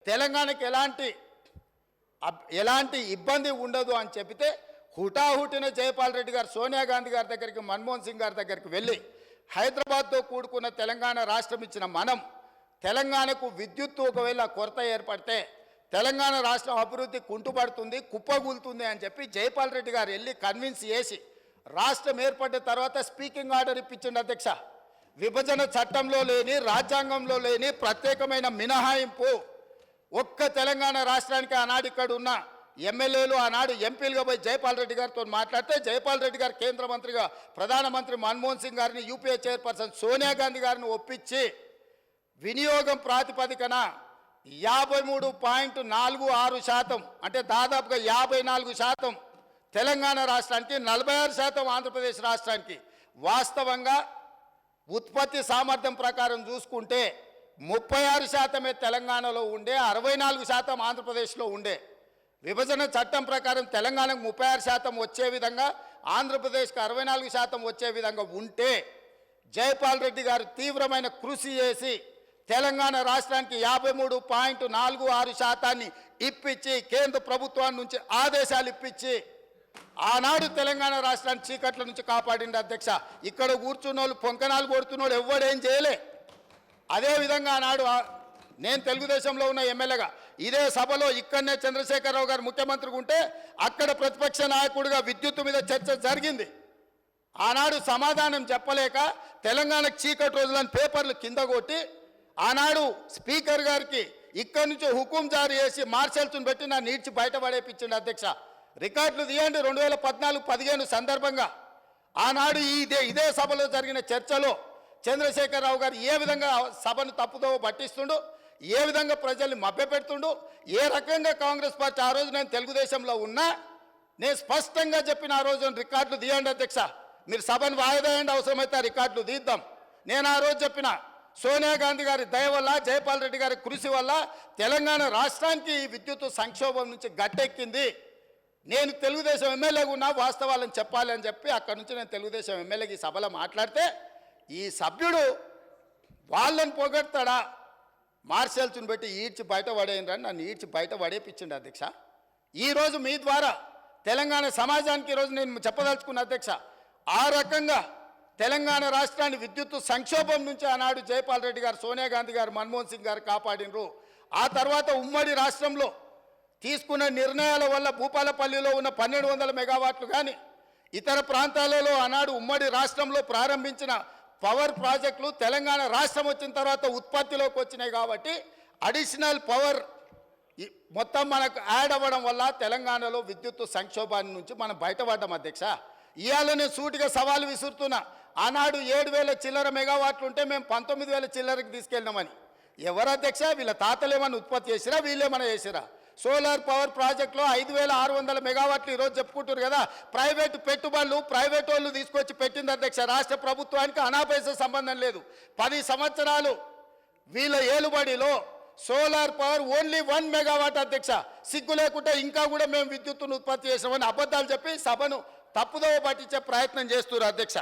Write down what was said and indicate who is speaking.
Speaker 1: తెలంగాణకి ఎలాంటి ఇబ్బంది ఉండదు అని చెప్పితే హుటాహుటిన జయపాల్ రెడ్డి గారు సోనియా గాంధీ గారి దగ్గరికి, మన్మోహన్ సింగ్ గారి దగ్గరికి వెళ్ళి హైదరాబాద్తో కూడుకున్న తెలంగాణ రాష్ట్రం ఇచ్చిన మనం తెలంగాణకు విద్యుత్తు ఒకవేళ కొరత ఏర్పడితే తెలంగాణ రాష్ట్రం అభివృద్ధి కుంటుపడుతుంది, కుప్పగూలుతుంది అని చెప్పి జయపాల్ రెడ్డి గారు వెళ్ళి కన్విన్స్ చేసి రాష్ట్రం ఏర్పడిన తర్వాత స్పీకింగ్ ఆర్డర్ ఇప్పించిండు అధ్యక్ష. విభజన చట్టంలో లేని, రాజ్యాంగంలో లేని ప్రత్యేకమైన మినహాయింపు ఒక్క తెలంగాణ రాష్ట్రానికి ఆనాడు ఇక్కడ ఉన్న ఎమ్మెల్యేలు, ఆనాడు ఎంపీలుగా పోయి జయపాల్ రెడ్డి గారితో మాట్లాడితే జయపాల్ రెడ్డి గారు కేంద్ర మంత్రిగా ప్రధానమంత్రి మన్మోహన్ సింగ్ గారిని, యూపీఏ చైర్పర్సన్ సోనియా గాంధీ గారిని ఒప్పించి వినియోగం ప్రాతిపదికన 53.46% అంటే దాదాపుగా 54% తెలంగాణ రాష్ట్రానికి, 46% ఆంధ్రప్రదేశ్ రాష్ట్రానికి. వాస్తవంగా ఉత్పత్తి సామర్థ్యం ప్రకారం చూసుకుంటే 36% తెలంగాణలో ఉండే, 64% ఆంధ్రప్రదేశ్లో ఉండే. విభజన చట్టం ప్రకారం తెలంగాణకు 36% వచ్చే విధంగా, ఆంధ్రప్రదేశ్కి 64% వచ్చే విధంగా ఉంటే జయపాల్ రెడ్డి గారు తీవ్రమైన కృషి చేసి తెలంగాణ రాష్ట్రానికి 53.46% ఇప్పించి కేంద్ర ప్రభుత్వం నుంచి ఆదేశాలు ఇప్పించి ఆనాడు తెలంగాణ రాష్ట్రాన్ని చీకట్ల నుంచి కాపాడింది అధ్యక్ష. ఇక్కడ కూర్చున్నోళ్ళు పొంకనాలు కొడుతున్నోడు ఎవడేం చేయలే. అదేవిధంగా ఆనాడు నేను తెలుగుదేశంలో ఉన్న ఎమ్మెల్యేగా ఇదే సభలో ఇక్కడనే చంద్రశేఖరరావు గారు ముఖ్యమంత్రిగా ఉంటే అక్కడ ప్రతిపక్ష నాయకుడిగా విద్యుత్తు మీద చర్చ జరిగింది. ఆనాడు సమాధానం చెప్పలేక తెలంగాణకు చీకటి రోజులని పేపర్లు కింద కొట్టి ఆనాడు స్పీకర్ గారికి ఇక్కడి నుంచి హుకుం జారీ చేసి మార్షల్స్ను పెట్టి నా నీడ్చి బయటపడేపించింది అధ్యక్ష. రికార్డులు తీయండి. 2014-15 సందర్భంగా ఆనాడు ఇదే సభలో జరిగిన చర్చలో చంద్రశేఖరరావు గారు ఏ విధంగా సభను తప్పుదోవ పట్టిస్తుండు, ఏ విధంగా ప్రజల్ని మభ్యపెడుతుండు, ఏ రకంగా కాంగ్రెస్ పార్టీ ఆ రోజు నేను తెలుగుదేశంలో ఉన్నా నేను స్పష్టంగా చెప్పిన ఆ రోజు రికార్డులు తీయండి అధ్యక్ష, మీరు సభను వాయిదా వేయండి, అవసరమైతే ఆ రికార్డులు తీద్దాం. నేను ఆ రోజు చెప్పిన సోనియా గాంధీ గారి దయ వల్ల, జయపాల్ రెడ్డి గారి కృషి వల్ల తెలంగాణ రాష్ట్రానికి విద్యుత్ సంక్షోభం నుంచి గట్టెక్కింది. నేను తెలుగుదేశం ఎమ్మెల్యేగా ఉన్నా వాస్తవాలను చెప్పాలి అని చెప్పి అక్కడి నుంచి నేను తెలుగుదేశం ఎమ్మెల్యేకి ఈ సభలో మాట్లాడితే ఈ సభ్యుడు వాళ్ళని పొగడతాడా, మార్షల్స్ని పెట్టి ఈడ్చి బయట పడేయండి, నన్ను ఈడ్చి బయట పడేపించండి అధ్యక్ష. ఈరోజు మీ ద్వారా తెలంగాణ సమాజానికి ఈరోజు నేను చెప్పదలుచుకున్న అధ్యక్ష, ఆ రకంగా తెలంగాణ రాష్ట్రాన్ని విద్యుత్ సంక్షోభం నుంచి ఆనాడు జయపాల్ రెడ్డి గారు, సోనియా గాంధీ గారు, మన్మోహన్ సింగ్ గారు కాపాడినరు. ఆ తర్వాత ఉమ్మడి రాష్ట్రంలో తీసుకున్న నిర్ణయాల వల్ల భూపాలపల్లిలో ఉన్న 1200 మెగావాట్లు కానీ ఇతర ప్రాంతాలలో ఆనాడు ఉమ్మడి రాష్ట్రంలో ప్రారంభించిన పవర్ ప్రాజెక్టులు తెలంగాణ రాష్ట్రం వచ్చిన తర్వాత ఉత్పత్తిలోకి వచ్చినాయి. కాబట్టి అడిషనల్ పవర్ మొత్తం మనకు యాడ్ అవ్వడం వల్ల తెలంగాణలో విద్యుత్ సంక్షోభాన్ని నుంచి మనం బయటపడ్డాం అధ్యక్ష. ఇవాళ నేను సూటిగా సవాలు విసురుతున్నా. ఆనాడు 7000 చిల్లర మెగావాట్లు ఉంటే మేము 19,000 చిల్లరకి తీసుకెళ్ళినామని. ఎవరు అధ్యక్ష? వీళ్ళ తాతలు ఏమన్నా ఉత్పత్తి చేసిరా, వీళ్ళేమన్నా చేసిరా? సోలార్ పవర్ ప్రాజెక్టులో 5,600 మెగావాట్లు ఈరోజు చెప్పుకుంటారు కదా. ప్రైవేటు పెట్టుబడులు ప్రైవేట్ వాళ్ళు తీసుకొచ్చి పెట్టింది అధ్యక్ష. రాష్ట్ర ప్రభుత్వానికి అనాపైసా సంబంధం లేదు. 10 సంవత్సరాలు వీళ్ళ ఏలుబడిలో సోలార్ పవర్ ఓన్లీ 1 మెగావాట్ అధ్యక్ష. సిగ్గు లేకుంటే ఇంకా కూడా మేము విద్యుత్తును ఉత్పత్తి చేసామని అబద్ధాలు చెప్పి సభను తప్పుదోవ పట్టించే ప్రయత్నం చేస్తున్నారు అధ్యక్ష.